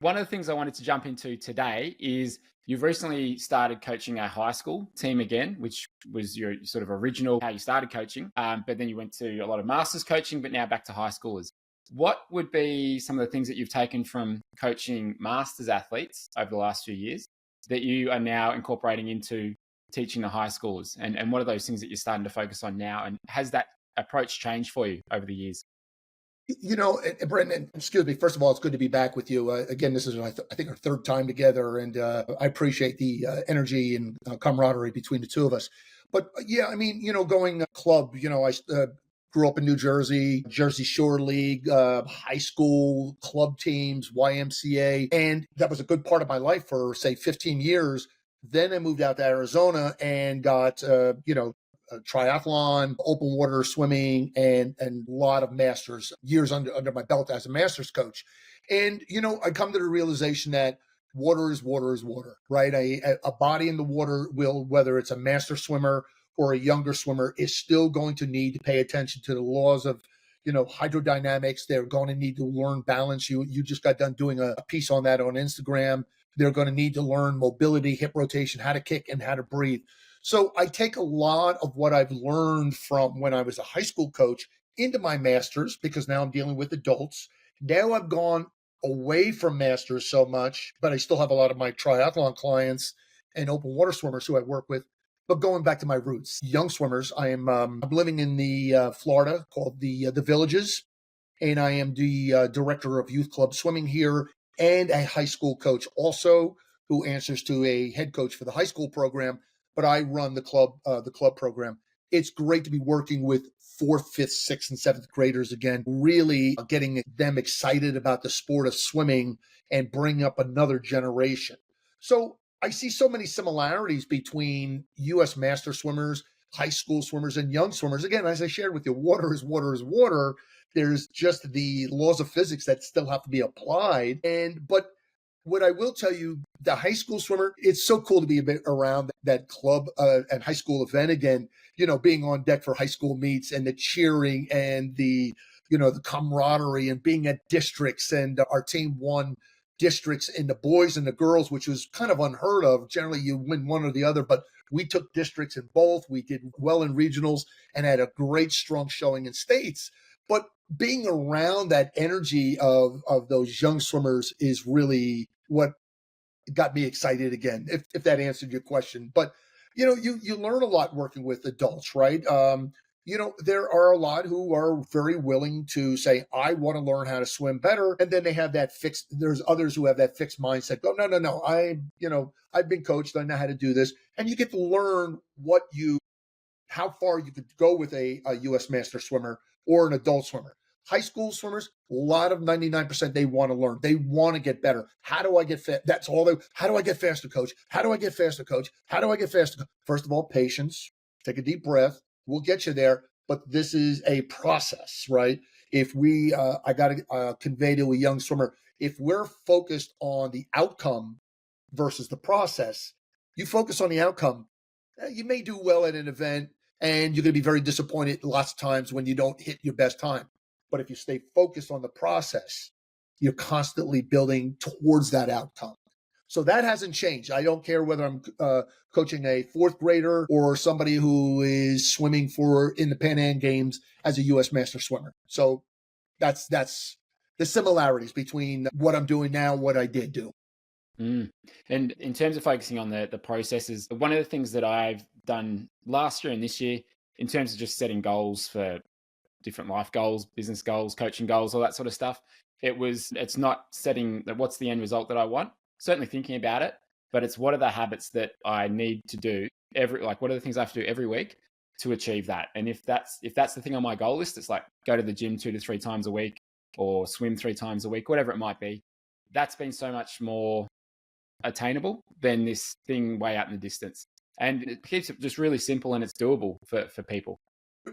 One of the things I wanted to jump into today is you've recently started coaching a high school team again, which was your sort of original how you started coaching. But then you went to a lot of masters coaching, but now back to high schoolers. What would be some of the things that you've taken from coaching masters athletes over the last few years that you are now incorporating into teaching the high schoolers? And what are those things that you're starting to focus on now? And has that approach changed for you over the years? And Brendan, excuse me. First of all, it's good to be back with you. Again, this is, I think, our third time together, and I appreciate the energy and camaraderie between the two of us. But yeah, I mean, going club, I grew up in New Jersey, Jersey Shore League, high school club teams, YMCA, and that was a good part of my life for, say, 15 years. Then I moved out to Arizona and got, triathlon, open water swimming, and a lot of masters years under my belt as a masters coach. And I come to the realization that water is water is water, right? A body in the water will, whether it's a master swimmer or a younger swimmer, is still going to need to pay attention to the laws of hydrodynamics. They're going to need to learn balance. You just got done doing a piece on that on Instagram. They're going to need to learn mobility, hip rotation, how to kick, and how to breathe. So I take a lot of what I've learned from when I was a high school coach into my masters, because now I'm dealing with adults. Now I've gone away from masters so much, but I still have a lot of my triathlon clients and open water swimmers who I work with. But going back to my roots, young swimmers, I'm living in the Florida, called the Villages, and I am the director of youth club swimming here, and a high school coach also, who answers to a head coach for the high school program. But I run the club program. It's great to be working with fourth, fifth, sixth, and seventh graders again, really getting them excited about the sport of swimming and bring up another generation. So I see so many similarities between U.S. master swimmers, high school swimmers, and young swimmers. Again, as I shared with you, water is water is water. There's just the laws of physics that still have to be applied. But what I will tell you, the high school swimmer, it's so cool to be a bit around that club and high school event again, being on deck for high school meets and the cheering and the camaraderie, and being at districts. And our team won districts in the boys and the girls, which was kind of unheard of. Generally, you win one or the other, but we took districts in both. We did well in regionals and had a great, strong showing in states. But being around that energy of those young swimmers is really what got me excited again, if that answered your question. But you learn a lot working with adults, right? There are a lot who are very willing to say, I want to learn how to swim better. And then they have that fixed, there's others who have that fixed mindset. Go, no, I've been coached, I know how to do this. And you get to learn how far you could go with a US master swimmer or an adult swimmer. High school swimmers, a lot of 99%, they want to learn. They want to get better. How do I get fit? That's all how do I get faster, coach? How do I get faster, coach? How do I get faster? First of all, patience. Take a deep breath. We'll get you there. But this is a process, right? If I got to convey to a young swimmer, if we're focused on the outcome versus the process, you focus on the outcome, you may do well at an event, and you're going to be very disappointed lots of times when you don't hit your best time. But if you stay focused on the process, you're constantly building towards that outcome. So that hasn't changed. I don't care whether I'm coaching a fourth grader or somebody who is swimming in the Pan Am Games as a U.S. master swimmer. So that's the similarities between what I'm doing now and what I did do. Mm. And in terms of focusing on the processes, one of the things that I've done last year and this year, in terms of just setting goals for different life goals, business goals, coaching goals, all that sort of stuff, it's not setting what's the end result that I want, certainly thinking about it, but it's what are the habits that I need to do what are the things I have to do every week to achieve that. And if that's the thing on my goal list, it's like go to the gym 2 to 3 times a week or swim 3 times a week, whatever it might be. That's been so much more attainable than this thing way out in the distance. And it keeps it just really simple, and it's doable for people.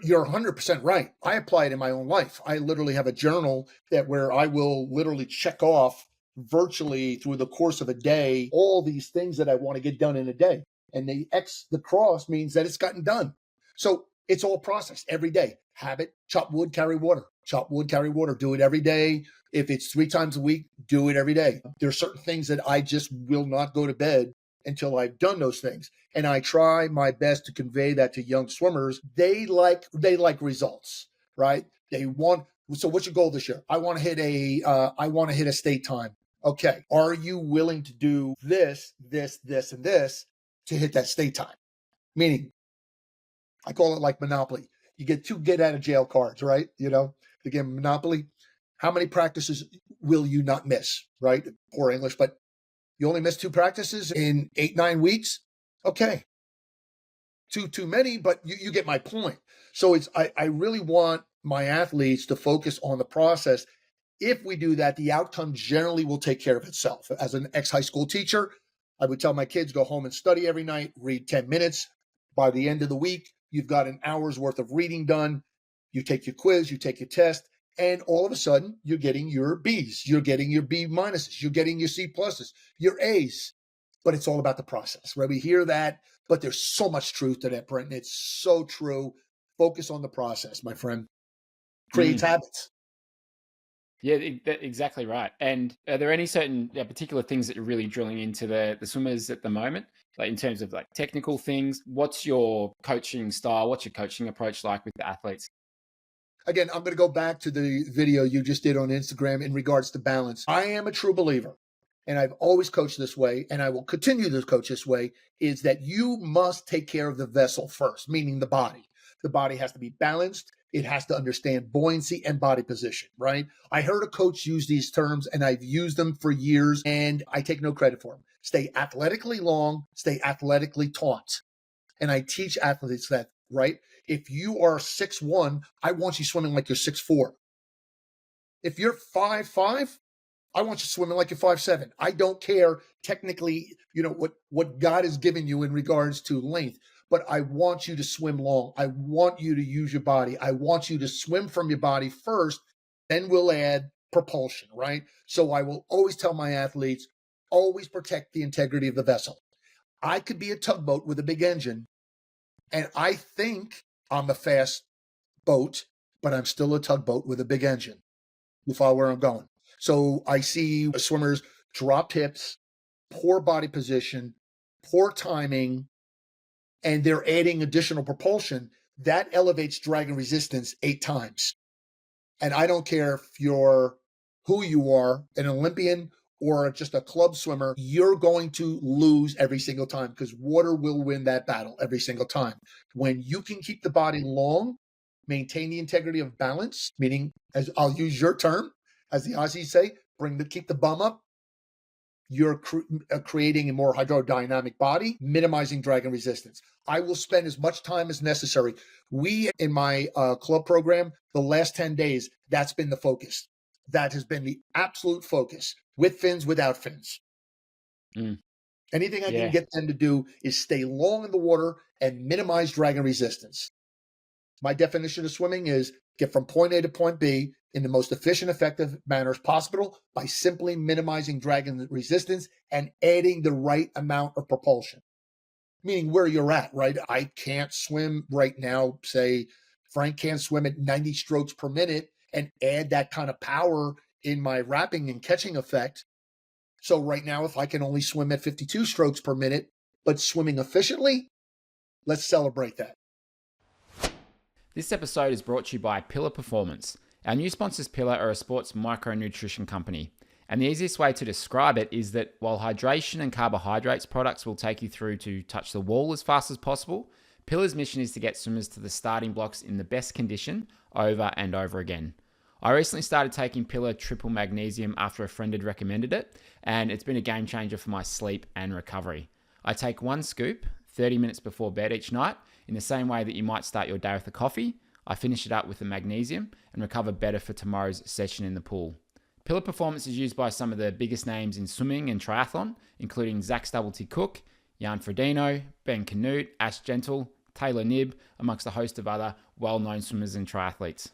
You're 100% right. I apply it in my own life. I literally have a journal where I will literally check off virtually through the course of a day all these things that I want to get done in a day. And the cross means that it's gotten done. So It's all processed every day. Habit, chop wood, carry water, chop wood, carry water. Do it every day. If it's 3 times a week, do it every day. There are certain things that I just will not go to bed until I've done those things. And I try my best to convey that to young swimmers. They like results, right? So what's your goal this year? I want to hit a state time. Okay. Are you willing to do this, and this to hit that state time? Meaning, I call it like Monopoly. You get 2 get out of jail cards, right? The game Monopoly. How many practices will you not miss, right? Poor English, but you only miss 2 practices in 8-9 weeks. Okay. Too many, but you get my point. So I really want my athletes to focus on the process. If we do that, the outcome generally will take care of itself. As an ex-high school teacher, I would tell my kids, go home and study every night, read 10 minutes. By the end of the week, you've got an hour's worth of reading done. You take your quiz, you take your test, and all of a sudden, you're getting your Bs, you're getting your B minuses, you're getting your C pluses, your As. But it's all about the process, right? We hear that, but there's so much truth to that, Brenton. It's so true. Focus on the process, my friend. Creates habits. Yeah, exactly right. And are there any certain particular things that you're really drilling into the swimmers at the moment? Like in terms of like technical things, what's your coaching style? What's your coaching approach like with the athletes? Again, I'm going to go back to the video you just did on Instagram in regards to balance. I am a true believer, and I've always coached this way, and I will continue to coach this way, is that you must take care of the vessel first, meaning the body. The body has to be balanced. It has to understand buoyancy and body position, right? I heard a coach use these terms, and I've used them for years, and I take no credit for them. Stay athletically long, stay athletically taut. And I teach athletes that, right? If you are 6'1", I want you swimming like you're 6'4". If you're 5'5", I want you swimming like you're 5'7". I don't care technically, what God has given you in regards to length, but I want you to swim long. I want you to use your body. I want you to swim from your body first, then we'll add propulsion, right? So I will always tell my athletes, always protect the integrity of the vessel. I could be a tugboat with a big engine, and I think I'm a fast boat, but I'm still a tugboat with a big engine. You follow where I'm going? So I see swimmers dropped hips, poor body position, poor timing, and they're adding additional propulsion. That elevates drag and resistance 8 times. And I don't care if you're who you are, an Olympian or just a club swimmer, you're going to lose every single time because water will win that battle every single time. When you can keep the body long, maintain the integrity of balance, meaning, as I'll use your term, as the Aussies say, keep the bum up, you're creating a more hydrodynamic body, minimizing drag and resistance. I will spend as much time as necessary. We, in my club program, the last 10 days, that's been the focus. That has been the absolute focus, with fins, without fins. Anything I can get them to do is stay long in the water and minimize drag and resistance. My definition of swimming is get from point A to point B in the most efficient, effective manners possible by simply minimizing drag and resistance and adding the right amount of propulsion. Meaning where you're at, right? I can't swim right now. Say Frank can't swim at 90 strokes per minute and add that kind of power in my wrapping and catching effect. So right now, if I can only swim at 52 strokes per minute, but swimming efficiently, let's celebrate that. This episode is brought to you by Pillar Performance. Our new sponsors, Pillar, are a sports micronutrition company. And the easiest way to describe it is that while hydration and carbohydrates products will take you through to touch the wall as fast as possible, Pillar's mission is to get swimmers to the starting blocks in the best condition over and over again. I recently started taking Pillar Triple Magnesium after a friend had recommended it, and it's been a game changer for my sleep and recovery. I take 1 scoop 30 minutes before bed each night, in the same way that you might start your day with a coffee. I finish it up with the magnesium and recover better for tomorrow's session in the pool. Pillar Performance is used by some of the biggest names in swimming and triathlon, including Zach Stubblety Cook, Jan Frodeno, Ben Canute, Ash Gentle, Taylor Nibb, amongst a host of other well-known swimmers and triathletes.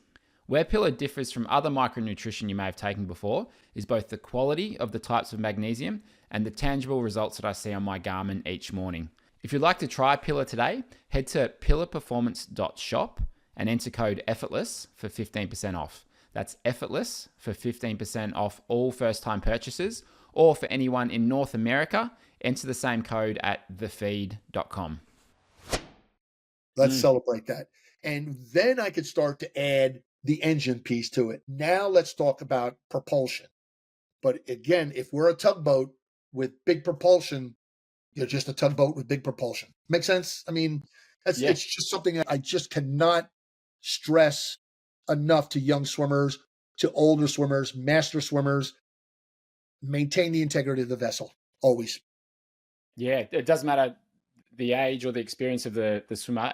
Where Pillar differs from other micronutrition you may have taken before is both the quality of the types of magnesium and the tangible results that I see on my Garmin each morning. If you'd like to try Pillar today, head to pillarperformance.shop and enter code EFFORTLESS for 15% off. That's EFFORTLESS for 15% off all first-time purchases, or for anyone in North America, enter the same code at thefeed.com. Let's celebrate that. And then I could start to add the engine piece to it. Now let's talk about propulsion. But again, if we're a tugboat with big propulsion, you're just a tugboat with big propulsion. Make sense? I mean, it's just something that I just cannot stress enough to young swimmers, to older swimmers, master swimmers. Maintain the integrity of the vessel, always. Yeah, it doesn't matter the age or the experience of the swimmer.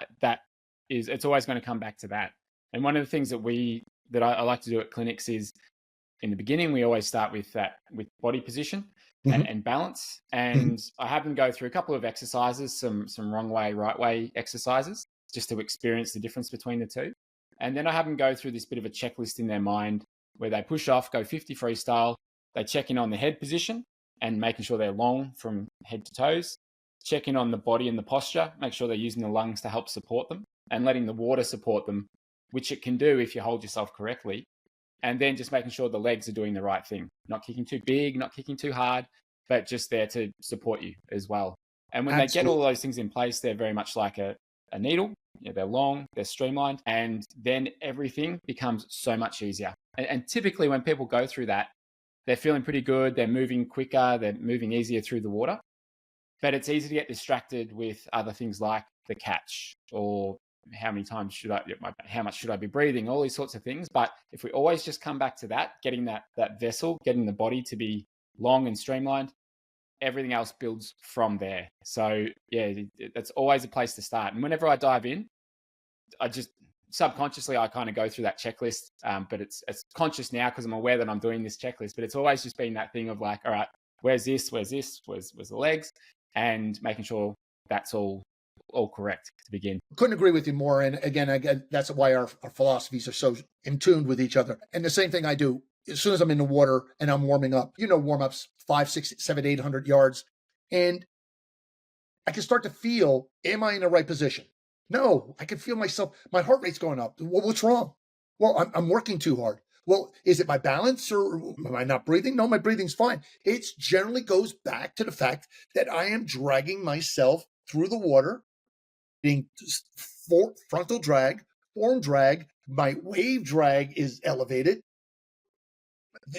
It's always going to come back to that. And one of the things that I like to do at clinics is, in the beginning, we always start with body position and balance. And I have them go through a couple of exercises, some wrong way, right way exercises, just to experience the difference between the two. And then I have them go through this bit of a checklist in their mind where they push off, go 50 freestyle. They check in on the head position and making sure they're long from head to toes. Check in on the body and the posture, make sure they're using the lungs to help support them and letting the water support them, which it can do if you hold yourself correctly. And then just making sure the legs are doing the right thing, not kicking too big, not kicking too hard, but just there to support you as well. And when they get all those things in place, they're very much like a needle. They're long, they're streamlined, and then everything becomes so much easier. And typically when people go through that, they're feeling pretty good, they're moving quicker, they're moving easier through the water. But it's easy to get distracted with other things like the catch, or how much should I be breathing, all these sorts of things. But if we always just come back to that, getting that vessel, getting the body to be long and streamlined, everything else builds from there. So yeah, that's always a place to start. And whenever I dive in, I just subconsciously, I kind of go through that checklist. But it's conscious now because I'm aware that I'm doing this checklist, but it's always just been that thing of like, all right, where's the legs, and making sure that's all correct to begin. Couldn't agree with you more. And again, that's why our philosophies are so in tune with each other. And the same thing I do as soon as I'm in the water and I'm warming up, warm-ups 5, 6, 7, 800 yards. And I can start to feel, am I in the right position? No, I can feel myself, my heart rate's going up. Well, what's wrong? Well, I'm working too hard. Well, is it my balance, or am I not breathing? No, my breathing's fine. It generally goes back to the fact that I am dragging myself through the water, being frontal drag, form drag, my wave drag is elevated.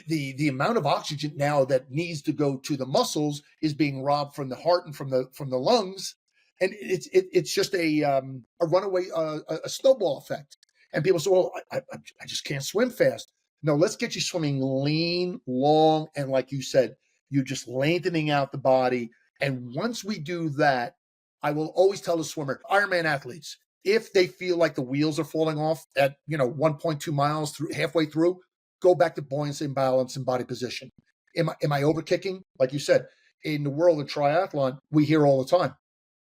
The amount of oxygen now that needs to go to the muscles is being robbed from the heart and from the lungs, and it's just a runaway a snowball effect. And people say, "Well, I just can't swim fast." No, let's get you swimming lean, long, and like you said, you're just lengthening out the body. And once we do that, I will always tell the swimmer, Ironman athletes, if they feel like the wheels are falling off at 1.2 miles through, halfway through, go back to buoyancy and balance and body position. Am I over kicking? Like you said, in the world of triathlon, we hear all the time,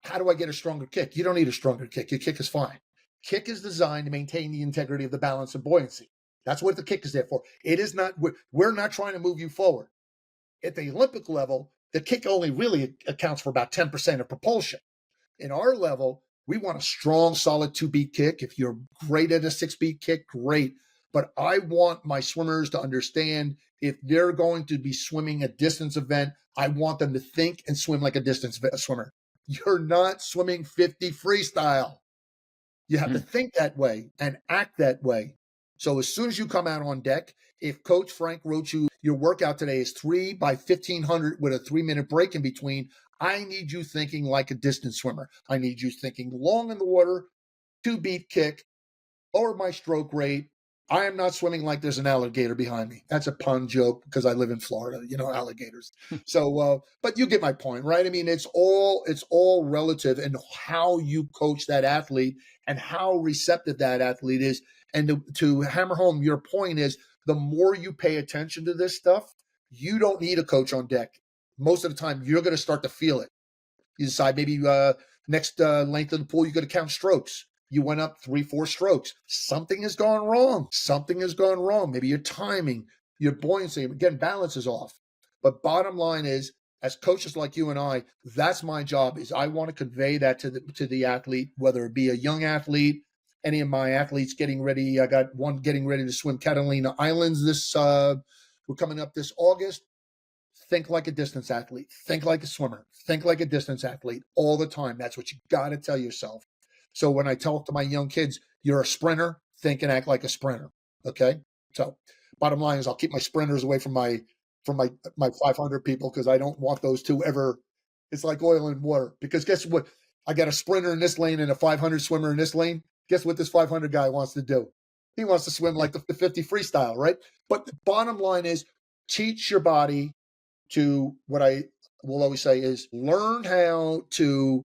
how do I get a stronger kick? You don't need a stronger kick. Your kick is fine. Kick is designed to maintain the integrity of the balance and buoyancy. That's what the kick is there for. It is not, we're not trying to move you forward. At the Olympic level, the kick only really accounts for about 10% of propulsion. In our level, we want a strong, solid 2-beat kick. If you're great at a 6-beat kick, great. But I want my swimmers to understand, if they're going to be swimming a distance event, I want them to think and swim like a distance swimmer. You're not swimming 50 freestyle. You have to think that way and act that way. So as soon as you come out on deck, if Coach Frank wrote you, your workout today is 3 by 1500 with a 3-minute break in between, I need you thinking like a distance swimmer. I need you thinking long in the water, 2-beat kick, lower my stroke rate. I am not swimming like there's an alligator behind me. That's a pun joke because I live in Florida, alligators. So, but you get my point, right? I mean, it's all relative in how you coach that athlete and how receptive that athlete is. And to hammer home your point is, the more you pay attention to this stuff, you don't need a coach on deck. Most of the time, you're going to start to feel it. You decide maybe next length of the pool, you're going to count strokes. You went up 3-4 strokes. Something has gone wrong. Something has gone wrong. Maybe your timing, your buoyancy, again, balance is off. But bottom line is, as coaches like you and I, that's my job. Is I want to convey that to the athlete, whether it be a young athlete, any of my athletes getting ready. I got one getting ready to swim Catalina Islands this. We're coming up this August. Think like a distance athlete. Think like a swimmer. Think like a distance athlete all the time. That's what you got to tell yourself. So when I talk to my young kids, you're a sprinter. Think and act like a sprinter. Okay. So bottom line is I'll keep my sprinters away from my 500 people because I don't want those two ever. It's like oil and water. Because guess what? I got a sprinter in this lane and a 500 swimmer in this lane. Guess what this 500 guy wants to do? He wants to swim like the 50 freestyle, right? But the bottom line is teach your body to what I will always say is learn how to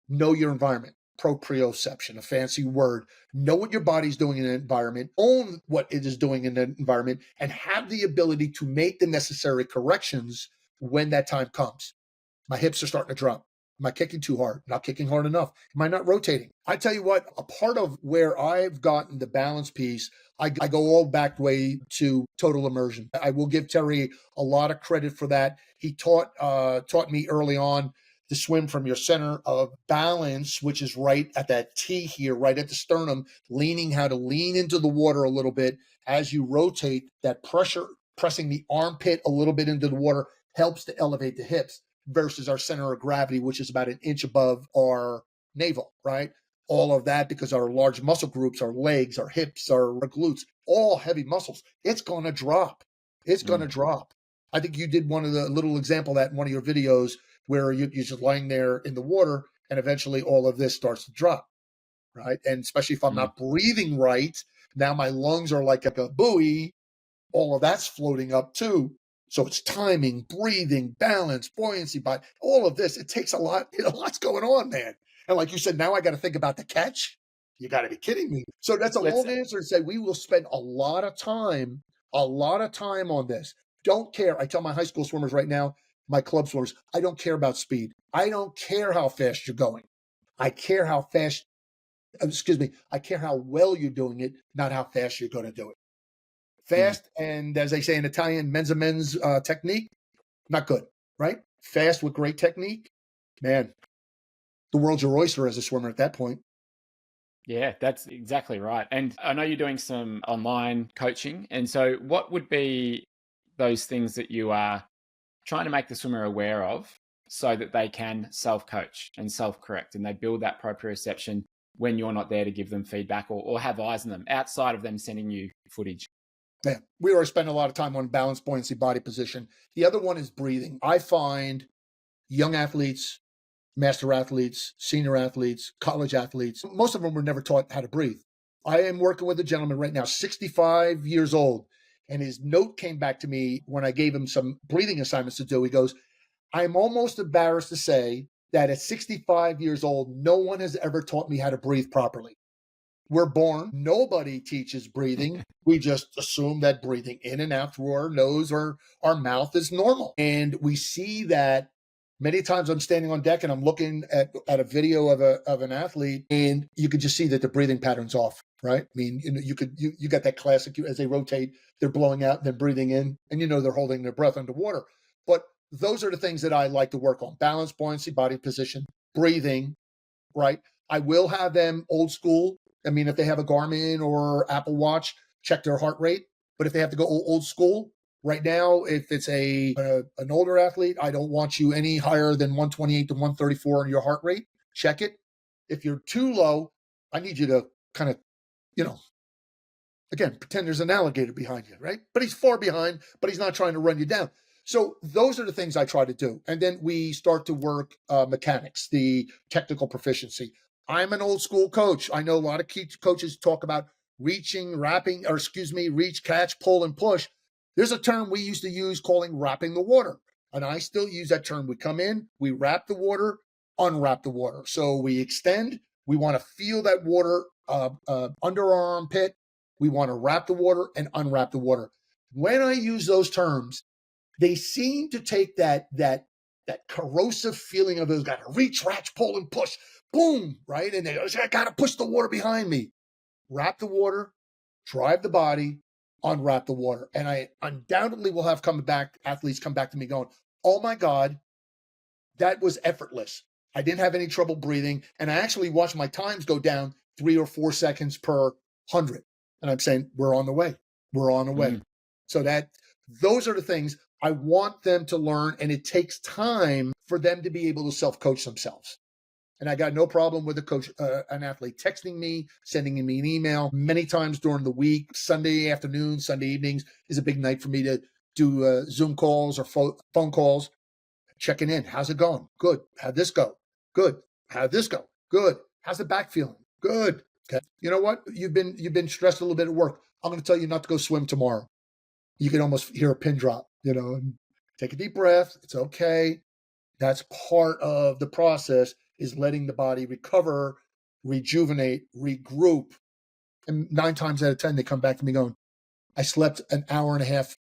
know your environment. Proprioception, a fancy word. Know what your body's doing in an environment, own what it is doing in that environment, and have the ability to make the necessary corrections when that time comes. My hips are starting to drop. Am I kicking too hard? Not kicking hard enough? Am I not rotating? I tell you what, a part of where I've gotten the balance piece, I go all back way to total immersion. I will give Terry a lot of credit for that. He taught me early on to swim from your center of balance, which is right at that T here, right at the sternum, how to lean into the water a little bit as you rotate. That pressure, pressing the armpit a little bit into the water helps to elevate the hips versus our center of gravity, which is about an inch above our navel, right? All of that because our large muscle groups, our legs, our hips, our glutes, all heavy muscles. It's going to drop. It's going to drop. I think you did one of the little example of that in one of your videos where you're just lying there in the water and eventually all of this starts to drop, right? And especially if I'm not breathing right, now my lungs are like a buoy. All of that's floating up too. So it's timing, breathing, balance, buoyancy, but all of this, it takes a lot. Lots going on, man. And like you said, now I got to think about the catch. You got to be kidding me. So that's a long answer to say we will spend a lot of time on this. Don't care. I tell my high school swimmers right now, my club swimmers, I don't care about speed. I don't care how fast you're going. I care how fast, I care how well you're doing it, not how fast you're going to do it. Fast, and as they say in Italian, men's technique, not good, right? Fast with great technique, man, the world's your oyster as a swimmer at that point. Yeah, that's exactly right. And I know you're doing some online coaching. And so what would be those things that you are trying to make the swimmer aware of so that they can self-coach and self-correct and they build that proprioception when you're not there to give them feedback or have eyes on them outside of them sending you footage? Yeah, we already spend a lot of time on balance, buoyancy, body position. The other one is breathing. I find young athletes, master athletes, senior athletes, college athletes, most of them were never taught how to breathe. I am working with a gentleman right now, 65 years old, and his note came back to me when I gave him some breathing assignments to do. He goes, I'm almost embarrassed to say that at 65 years old, no one has ever taught me how to breathe properly. We're born, nobody teaches breathing. We just assume that breathing in and out through our nose or our mouth is normal. And we see that many times. I'm standing on deck and I'm looking at a video of an athlete, and you could just see that the breathing pattern's off, right? I mean, you got that classic, as they rotate, they're blowing out, then breathing in, and they're holding their breath underwater. But those are the things that I like to work on: balance, buoyancy, body position, breathing, right? I will have them old school. I mean, if they have a Garmin or Apple Watch, check their heart rate. But if they have to go old school, right now, if it's an older athlete, I don't want you any higher than 128 to 134 on your heart rate. Check it. If you're too low, I need you to kind of, again, pretend there's an alligator behind you, right? But he's far behind, but he's not trying to run you down. So those are the things I try to do. And then we start to work mechanics, the technical proficiency. I'm an old school coach. I know a lot of key coaches talk about reach, catch, pull, and push. There's a term we used to use calling wrapping the water. And I still use that term. We come in, we wrap the water, unwrap the water. So we extend. We want to feel that water under our armpit. We want to wrap the water and unwrap the water. When I use those terms, they seem to take that corrosive feeling of those got to reach, ratch, pull, and push, boom, right? And they go, I got to push the water behind me. Wrap the water, drive the body, unwrap the water. And I undoubtedly will have athletes come back to me going, oh my God, That was effortless. I didn't have any trouble breathing. And I actually watched my times go down 3 or 4 seconds per 100. And I'm saying, we're on the way. We're on the way. Mm. So those are the things I want them to learn. And it takes time for them to be able to self-coach themselves. And I got no problem with an athlete texting me, sending me an email many times during the week. Sunday afternoon, Sunday evenings is a big night for me to do Zoom calls or phone calls, checking in. How's it going? Good. How'd this go? Good. How'd this go? Good. How's the back feeling? Good. Okay. You know what? You've been stressed a little bit at work. I'm going to tell you not to go swim tomorrow. You can almost hear a pin drop, and take a deep breath. It's okay. That's part of the process, is letting the body recover, rejuvenate, regroup. And 9 times out of 10, they come back to me going, I slept an hour and a half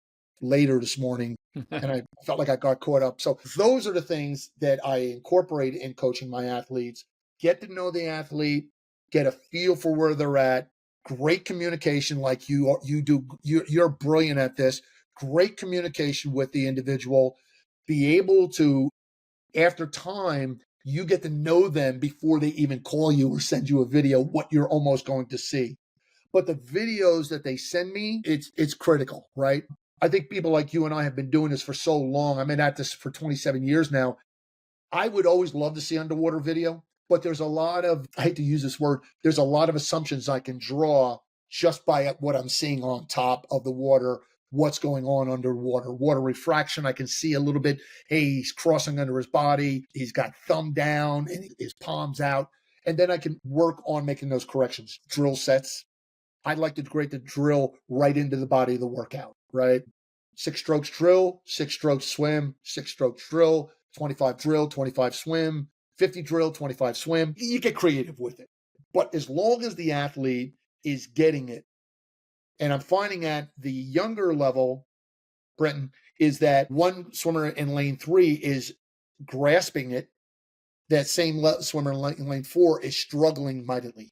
later this morning and I felt like I got caught up. So those are the things that I incorporate in coaching my athletes. Get to know the athlete, get a feel for where they're at. Great communication, like you do. You're brilliant at this. Great communication with the individual. Be able to, after time, you get to know them before they even call you or send you a video, what you're almost going to see. But the videos that they send me, it's critical, right? I think people like you and I have been doing this for so long. I've been at this for 27 years now. I would always love to see underwater video, but there's a lot of, I hate to use this word, there's a lot of assumptions I can draw just by what I'm seeing on top of the water, what's going on underwater. Water refraction, I can see a little bit. Hey, he's crossing under his body. He's got thumb down and his palms out. And then I can work on making those corrections. Drill sets. I'd like to create the drill right into the body of the workout, right? 6 strokes drill, 6 strokes swim, 6 strokes drill, 25 swim, 50 drill, 25 swim. You get creative with it. But as long as the athlete is getting it, and I'm finding at the younger level, Brenton, is that one swimmer in lane 3 is grasping it. That same swimmer in lane 4 is struggling mightily.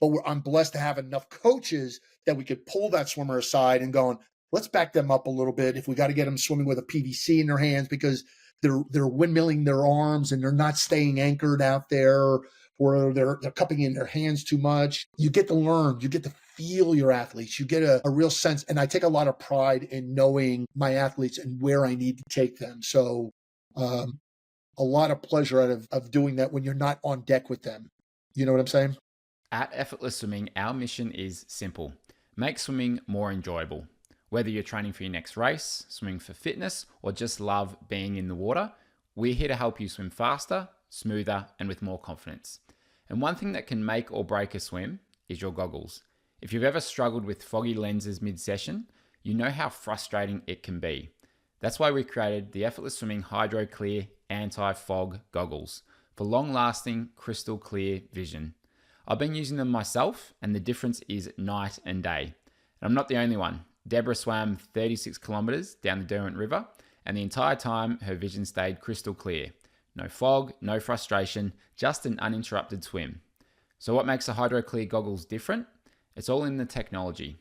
But I'm blessed to have enough coaches that we could pull that swimmer aside and going, let's back them up a little bit. If we got to get them swimming with a PVC in their hands because they're windmilling their arms and they're not staying anchored out there, or they're cupping in their hands too much. You get to learn, you get to feel your athletes, you get a real sense. And I take a lot of pride in knowing my athletes and where I need to take them. So a lot of pleasure out of doing that when you're not on deck with them. You know what I'm saying? At Effortless Swimming, our mission is simple: make swimming more enjoyable. Whether you're training for your next race, swimming for fitness, or just love being in the water, we're here to help you swim faster, smoother, and with more confidence. And one thing that can make or break a swim is your goggles. If you've ever struggled with foggy lenses mid-session, you know how frustrating it can be. That's why we created the Effortless Swimming Hydro Clear Anti-Fog Goggles for long-lasting, crystal clear vision. I've been using them myself, and the difference is night and day. And I'm not the only one. Deborah swam 36 kilometers down the Derwent River, and the entire time her vision stayed crystal clear. No fog, no frustration, just an uninterrupted swim. So what makes the Hydro Clear goggles different? It's all in the technology.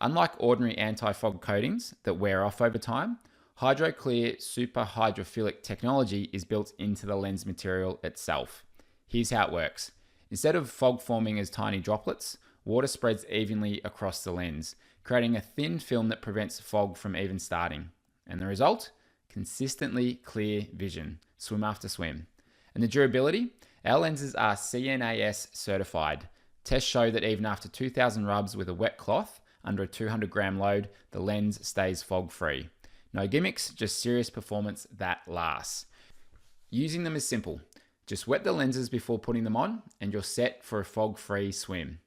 Unlike ordinary anti-fog coatings that wear off over time, Hydro Clear super hydrophilic technology is built into the lens material itself. Here's how it works. Instead of fog forming as tiny droplets, water spreads evenly across the lens, creating a thin film that prevents fog from even starting. And the result? Consistently clear vision, swim after swim. And the durability? Our lenses are CNAS certified. Tests show that even after 2,000 rubs with a wet cloth under a 200 gram load, the lens stays fog-free. No gimmicks, just serious performance that lasts. Using them is simple. Just wet the lenses before putting them on and you're set for a fog-free swim.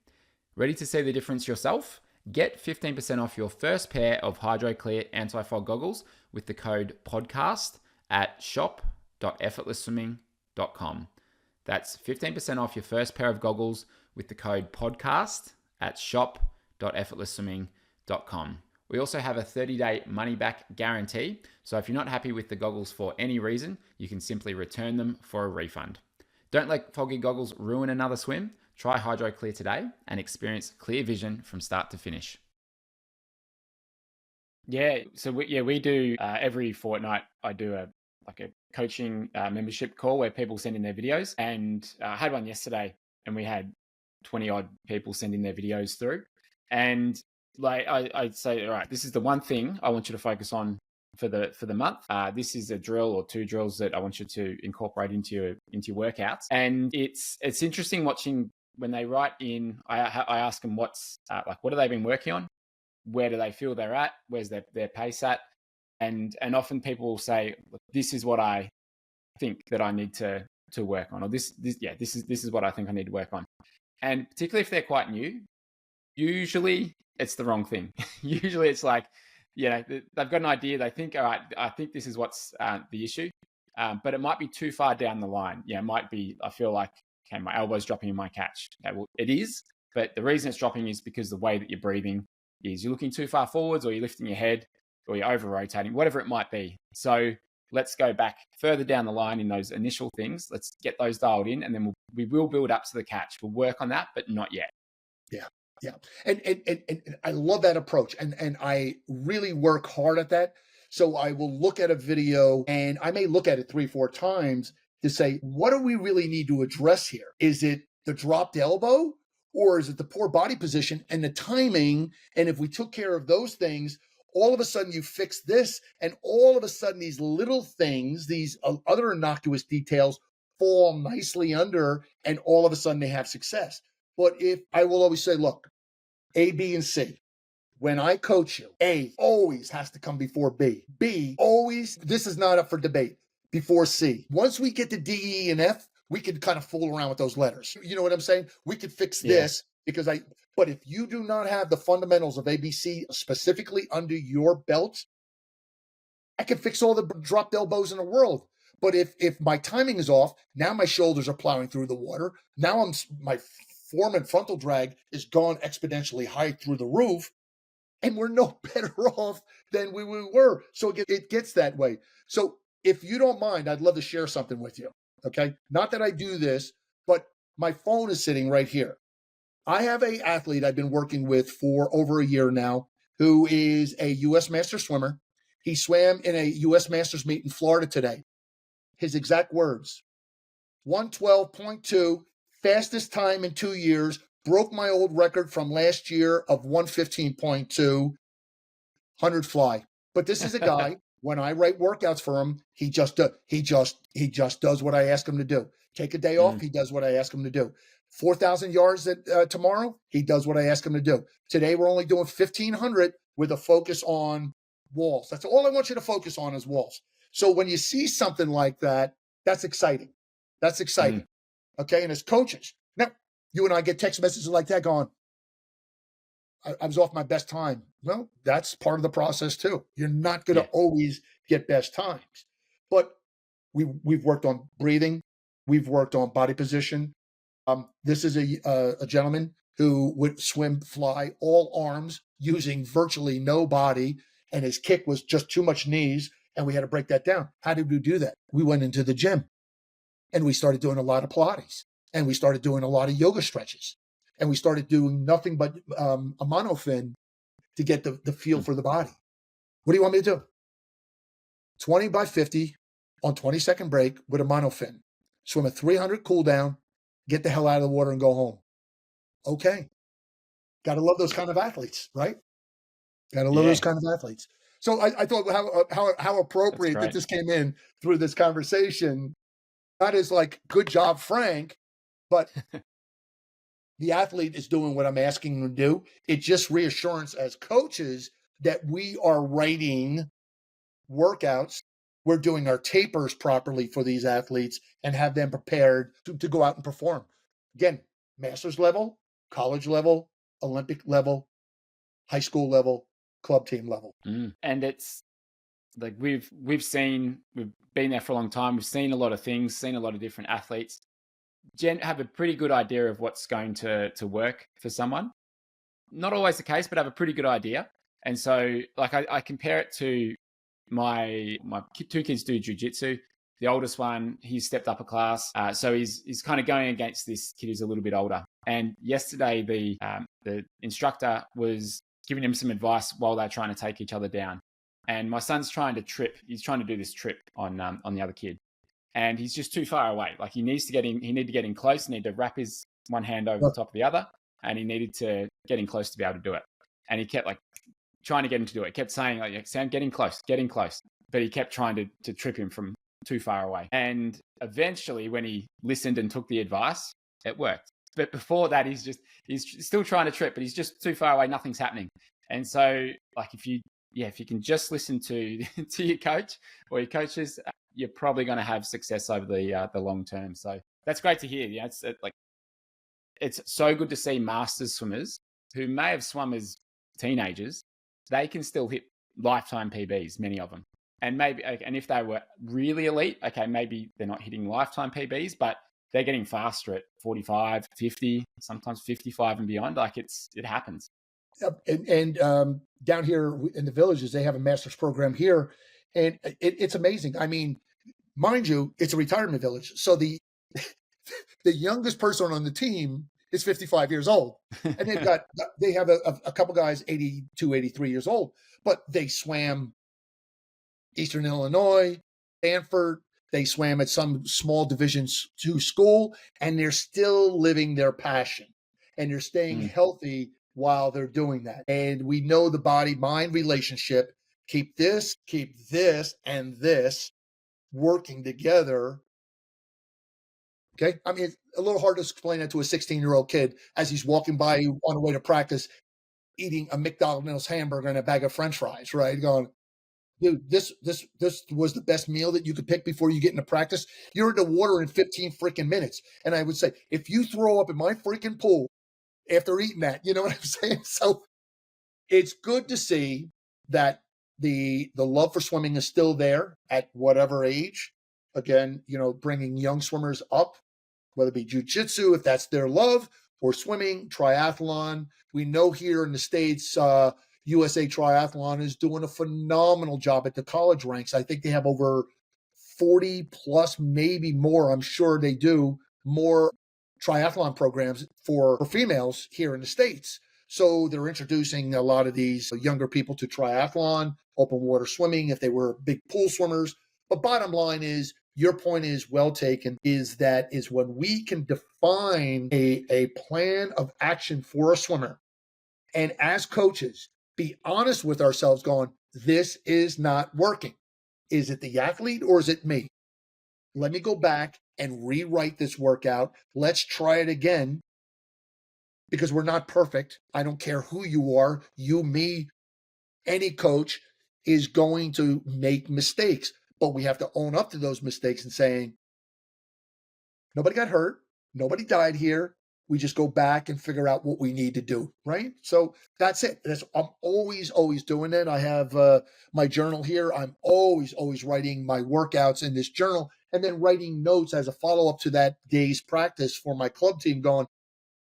Ready to see the difference yourself? Get 15% off your first pair of Hydro Clear anti-fog goggles with the code PODCAST at shop.effortlessswimming.com. That's 15% off your first pair of goggles with the code PODCAST at shop.effortlessswimming.com. We also have a 30-day money-back guarantee, so if you're not happy with the goggles for any reason, you can simply return them for a refund. Don't let foggy goggles ruin another swim. Try Hydro Clear today and experience clear vision from start to finish. Yeah, so we do every fortnight. I do a coaching membership call where people send in their videos, and I had one yesterday, and we had 20 odd people sending their videos through. And like I'd say, all right, this is the one thing I want you to focus on for the month. This is a drill or two drills that I want you to incorporate into your workouts. And it's interesting watching when they write in. I ask them what have they been working on, where do they feel they're at, where's their pace at, and often people will say, this is what I think that I need to work on, or this is what I think I need to work on. And particularly if they're quite new, usually it's the wrong thing. Usually it's like, they've got an idea. They think, all right, I think this is what's the issue. But it might be too far down the line. It might be, I feel like, okay, my elbow's dropping in my catch. Okay, well, it is. But the reason it's dropping is because the way that you're breathing is you're looking too far forwards, or you're lifting your head, or you're over rotating, whatever it might be. So let's go back further down the line in those initial things. Let's get those dialed in, and then we will build up to the catch. We'll work on that, but not yet. Yeah. Yeah. And I love that approach. And I really work hard at that. So I will look at a video, and I may look at it 3-4 times to say, what do we really need to address here? Is it the dropped elbow, or is it the poor body position and the timing? And if we took care of those things, all of a sudden you fix this, and all of a sudden these little things, these other innocuous details fall nicely under, and all of a sudden they have success. But if I will always say, look, A, B, and C. When I coach you, A always has to come before B. B always, this is not up for debate, before C. Once we get to D, E, and F, we can kind of fool around with those letters. You know what I'm saying? We could fix this but if you do not have the fundamentals of ABC specifically under your belt, I can fix all the dropped elbows in the world. But if my timing is off, now my shoulders are plowing through the water. Now my form and frontal drag is gone exponentially high through the roof, and we're no better off than we were. So it gets that way. So if you don't mind, I'd love to share something with you. Okay. Not that I do this, but my phone is sitting right here. I have an athlete I've been working with for over a year now, who is a U.S. Master swimmer. He swam in a U.S. Masters meet in Florida today. His exact words, 112.2, fastest time in 2 years, broke my old record from last year of 115.2, 100 fly. But this is a guy, when I write workouts for him, he just does what I ask him to do. Take a day off, he does what I ask him to do. 4,000 yards tomorrow, he does what I ask him to do. Today, we're only doing 1,500 with a focus on walls. That's all I want you to focus on is walls. So when you see something like that, that's exciting. That's exciting. Okay. And as coaches, now you and I get text messages like that going, I was off my best time. Well, that's part of the process too. You're not going to always get best times, but we've worked on breathing. We've worked on body position. This is a gentleman who would swim, fly all arms using virtually no body, and his kick was just too much knees, and we had to break that down. How did we do that? We went into the gym, and we started doing a lot of Pilates, and we started doing a lot of yoga stretches, and we started doing nothing but a monofin to get the feel for the body. What do you want me to do? 20 by 50 on 20-second break with a monofin. Swim a 300 cool down, get the hell out of the water and go home. Okay. Got to love those kind of athletes, right? Got to love those kind of athletes. So I thought how appropriate that this came in through this conversation. That is like, good job, Frank, but the athlete is doing what I'm asking them to do. It's just reassurance as coaches that we are writing workouts. We're doing our tapers properly for these athletes and have them prepared to go out and perform. Again, master's level, college level, Olympic level, high school level, club team level. And it's like we've been there for a long time. We've seen a lot of things, seen a lot of different athletes. Have a pretty good idea of what's going to work for someone. Not always the case, but have a pretty good idea. And so like I compare it to my two kids do jiu-jitsu. The oldest one, he's stepped up a class. So he's kind of going against this kid who's a little bit older. And yesterday the instructor was giving him some advice while they're trying to take each other down. And my son's trying to trip. He's trying to do this trip on the other kid. and he's just too far away. Like he needed to get in close, he needed to wrap his one hand over the top of the other, and he needed to get in close to be able to do it. And he kept like trying to get him to do it. He kept saying like, Sam, getting close. But he kept trying to trip him from too far away. And eventually when he listened and took the advice, it worked. But before that, he's still trying to trip, but he's just too far away. Nothing's happening. And so like if you can just listen to your coach or your coaches, you're probably going to have success over the long term. So that's great to hear. Yeah, it's so good to see masters swimmers who may have swum as teenagers. They can still hit lifetime PBs, many of them. And if they were really elite, okay, maybe they're not hitting lifetime PBs, but they're getting faster at 45, 50, sometimes 55 and beyond. Like it happens. And down here in the villages, they have a master's program here, and it's amazing. I mean, mind you, it's a retirement village. So the youngest person on the team is 55 years old. And they have a couple guys, 82, 83 years old, but they swam Eastern Illinois, Stanford. They swam at some small Division II school, and they're still living their passion, and they're staying healthy while they're doing that. And we know the body-mind relationship, keep this, and this working together. Okay. I mean, it's a little hard to explain that to a 16-year-old kid as he's walking by you on the way to practice, eating a McDonald's hamburger and a bag of French fries, right? Going, dude, this was the best meal that you could pick before you get into practice. You're in the water in 15 freaking minutes. And I would say, if you throw up in my freaking pool after eating that, you know what I'm saying? So it's good to see that the love for swimming is still there at whatever age. Again, bringing young swimmers up, whether it be jiu-jitsu, if that's their love, or swimming, triathlon. We know here in the States, USA Triathlon is doing a phenomenal job at the college ranks. I think they have over 40 plus, maybe more. I'm sure they do more triathlon programs for females here in the States. So they're introducing a lot of these younger people to triathlon, open water swimming, if they were big pool swimmers. But bottom line is, your point is well taken, is when we can define a plan of action for a swimmer, and as coaches, be honest with ourselves going, this is not working. Is it the athlete or is it me? Let me go back and rewrite this workout. Let's try it again, because we're not perfect. I don't care who you are, you, me, any coach is going to make mistakes, but we have to own up to those mistakes and saying, nobody got hurt, nobody died here. We just go back and figure out what we need to do, right? So that's it. I'm always doing it. I have my journal here. I'm always writing my workouts in this journal, and then writing notes as a follow-up to that day's practice for my club team going,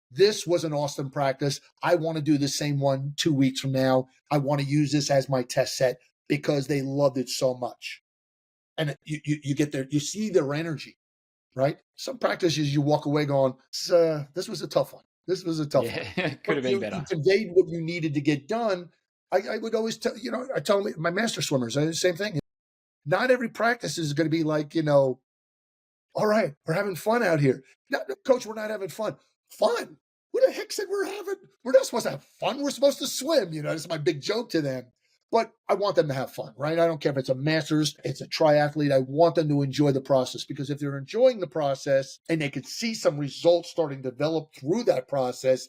this was an awesome practice. I want to do the same one 2 weeks from now. I want to use this as my test set because they loved it so much. And you get there, you see their energy, right? Some practices you walk away going, this was a tough one. This was a tough one. Could have been better. You conveyed what you needed to get done. I would always tell, I tell my master swimmers, the same thing. Not every practice is going to be like, all right, we're having fun out here. No, coach, we're not having fun. Fun? Who the heck said we're not supposed to have fun? We're supposed to swim. That's my big joke to them. But I want them to have fun, right? I don't care if it's a master's, it's a triathlete. I want them to enjoy the process, because if they're enjoying the process and they can see some results starting to develop through that process,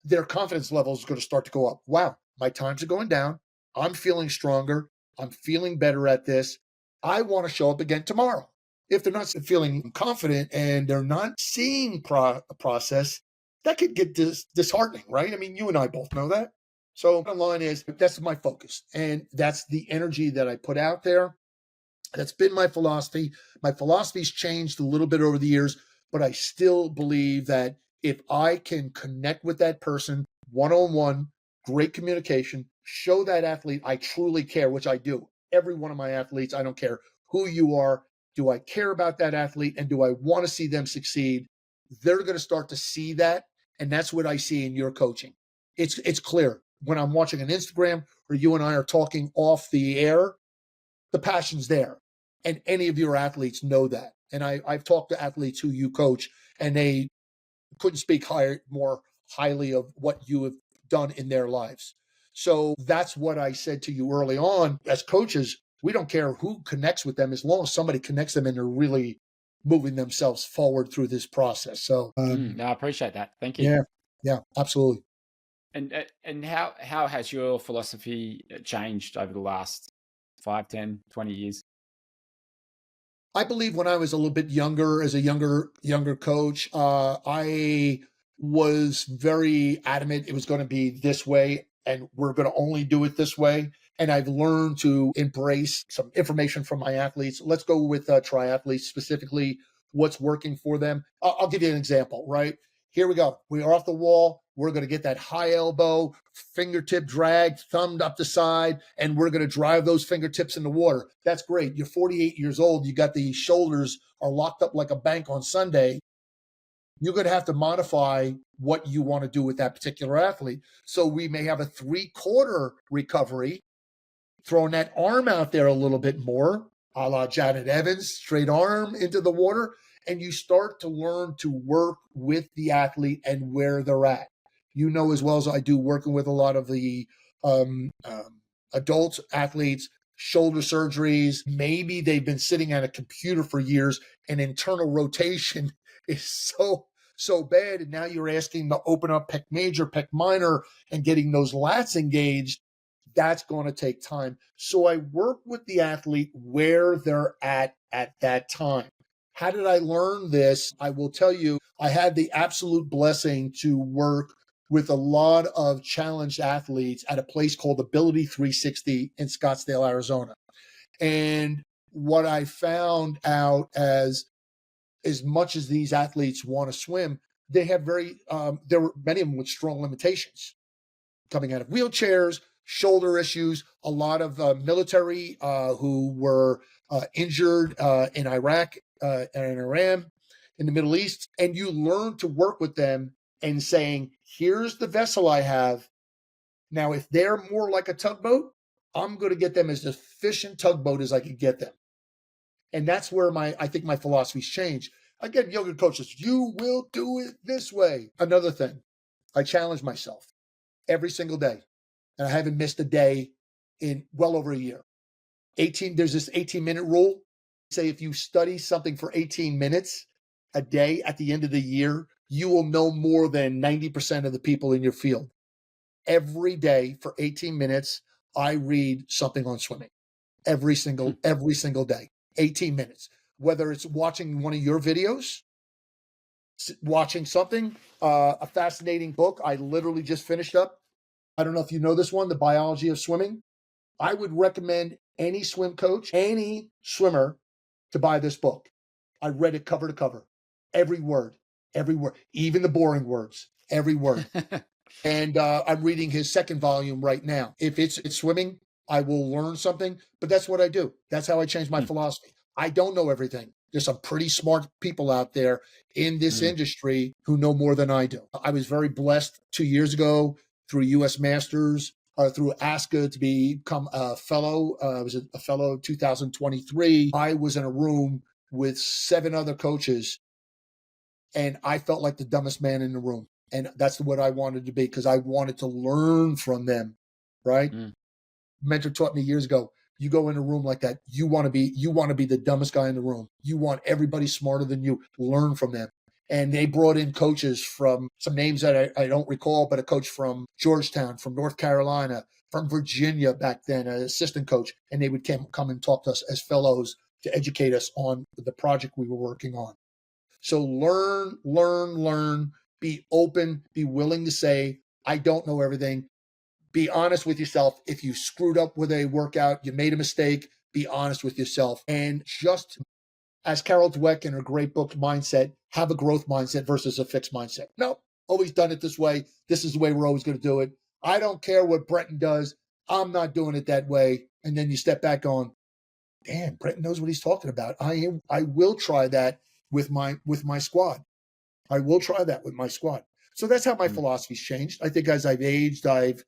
their confidence level is going to start to go up. Wow, my times are going down. I'm feeling stronger. I'm feeling better at this. I want to show up again tomorrow. If they're not feeling confident and they're not seeing a process, that could get disheartening, right? I mean, you and I both know that. So bottom line is, that's my focus. And that's the energy that I put out there. That's been my philosophy. My philosophy's changed a little bit over the years, but I still believe that if I can connect with that person one-on-one, great communication, show that athlete I truly care, which I do. Every one of my athletes, I don't care who you are, do I care about that athlete and do I want to see them succeed? They're going to start to see that. And that's what I see in your coaching. It's clear. When I'm watching an Instagram or you and I are talking off the air, the passion's there. And any of your athletes know that. And I've talked to athletes who you coach, and they couldn't speak more highly of what you have done in their lives. So that's what I said to you early on. As coaches, we don't care who connects with them as long as somebody connects them and they're really moving themselves forward through this process. So, No, I appreciate that. Thank you. yeah, yeah, absolutely. And how has your philosophy changed over the last 5, 10, 20 years? I believe when I was a little bit younger, as a younger coach, I was very adamant it was going to be this way, and we're going to only do it this way. And I've learned to embrace some information from my athletes. Let's go with triathletes specifically. What's working for them? I'll give you an example. Right here we go. We are off the wall. We're going to get that high elbow, fingertip drag, thumb up the side, and we're going to drive those fingertips in the water. That's great. You're 48 years old. You got the shoulders are locked up like a bank on Sunday. You're going to have to modify what you want to do with that particular athlete. So we may have a 3/4 recovery, throwing that arm out there a little bit more, a la Janet Evans, straight arm into the water. And you start to learn to work with the athlete and where they're at. You know as well as I do, working with a lot of the adult athletes, shoulder surgeries. Maybe they've been sitting at a computer for years, and internal rotation is so bad. And now you're asking to open up pec major, pec minor, and getting those lats engaged. That's going to take time. So I work with the athlete where they're at that time. How did I learn this? I will tell you, I had the absolute blessing to work with a lot of challenged athletes at a place called Ability 360 in Scottsdale, Arizona. And what I found out, as much as these athletes want to swim, they have there were many of them with strong limitations, coming out of wheelchairs, shoulder issues, a lot of military who were injured in Iraq and in Iran, in the Middle East. And you learn to work with them and saying, here's the vessel I have. Now, if they're more like a tugboat, I'm going to get them as efficient tugboat as I can get them. And that's where I think my philosophy's changed. Again, younger coaches, you will do it this way. Another thing, I challenge myself every single day. And I haven't missed a day in well over a year. There's this 18-minute rule. Say if you study something for 18 minutes a day at the end of the year, you will know more than 90% of the people in your field. Every day for 18 minutes, I read something on swimming. Every single day, 18 minutes. Whether it's watching one of your videos, watching something, a fascinating book I literally just finished up. I don't know if you know this one, The Biology of Swimming. I would recommend any swim coach, any swimmer, to buy this book. I read it cover to cover. Every word, even the boring words, every word. And I'm reading his second volume right now. If it's swimming, I will learn something, but that's what I do. That's how I change my philosophy. I don't know everything. There's some pretty smart people out there in this industry who know more than I do. I was very blessed 2 years ago through U.S. Masters, through ASCA to become a fellow. I was a fellow 2023. I was in a room with 7 other coaches, and I felt like the dumbest man in the room. And that's what I wanted to be, because I wanted to learn from them, right? Mentor taught me years ago, you go in a room like that, you want to be the dumbest guy in the room. You want everybody smarter than you. Learn from them. And they brought in coaches from some names that I don't recall, but a coach from Georgetown, from North Carolina, from Virginia back then, an assistant coach. And they would come and talk to us as fellows to educate us on the project we were working on. So learn, be open, be willing to say, I don't know everything. Be honest with yourself. If you screwed up with a workout, you made a mistake, be honest with yourself. And just as Carol Dweck in her great book, Mindset, have a growth mindset versus a fixed mindset. No, always done it this way. This is the way we're always going to do it. I don't care what Breton does. I'm not doing it that way. And then you step back on, damn, Breton knows what he's talking about. I will try that with my squad. I will try that with my squad. So that's how my philosophy's changed. I think as I've aged, I've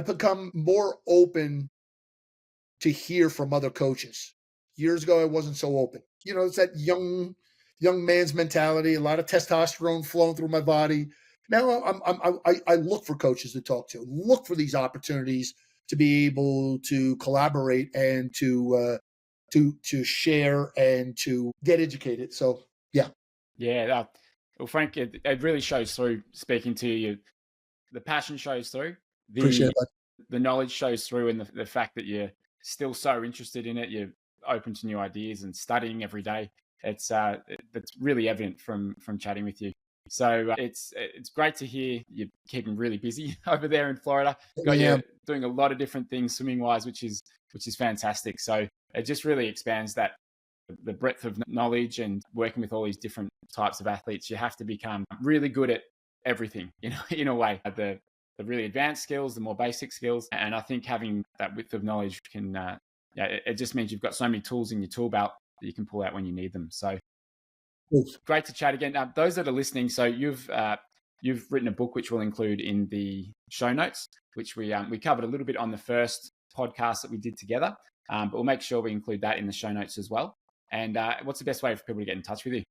become more open to hear from other coaches. Years ago, I wasn't so open. It's that young man's mentality, a lot of testosterone flowing through my body. Now I look for coaches to talk to, look for these opportunities to be able to collaborate and to share and to get educated. So yeah. Yeah. Well, Frank, it really shows through speaking to you. The passion shows through. Appreciate The it, bud. the knowledge shows through, and the fact that you're still so interested in it. You're open to new ideas and studying every day. That's really evident from chatting with you. So it's great to hear you're keeping really busy over there in Florida. Got Yeah. you doing a lot of different things swimming wise, which is fantastic. So it just really expands the breadth of knowledge, and working with all these different types of athletes. You have to become really good at everything, in a way. The really advanced skills, the more basic skills, and I think having that width of knowledge can, it just means you've got so many tools in your tool belt that you can pull out when you need them. So Oof. great to chat again. Those that are listening, so you've written a book which we'll include in the show notes, which we covered a little bit on the first podcast that we did together, but we'll make sure we include that in the show notes as well. And what's the best way for people to get in touch with you?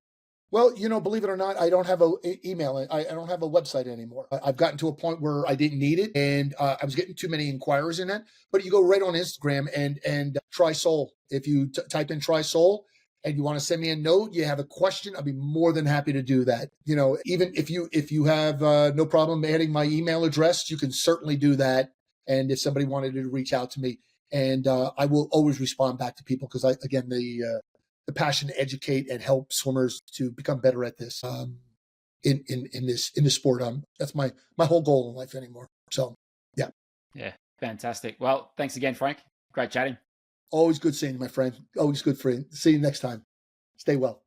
Well, believe it or not, I don't have a email. I don't have a website anymore. I've gotten to a point where I didn't need it, and I was getting too many inquiries in that. But you go right on Instagram and try Soul. If you type in try Soul and you want to send me a note, you have a question, I'll be more than happy to do that. Even if you have no problem adding my email address, you can certainly do that. And if somebody wanted to reach out to me, and I will always respond back to people because the passion to educate and help swimmers to become better at this in this sport. That's my whole goal in life anymore. So yeah, Yeah, fantastic. Well, thanks again, Frank. Great chatting. always good seeing you, my friend. Always good for you. See you next time. Stay well.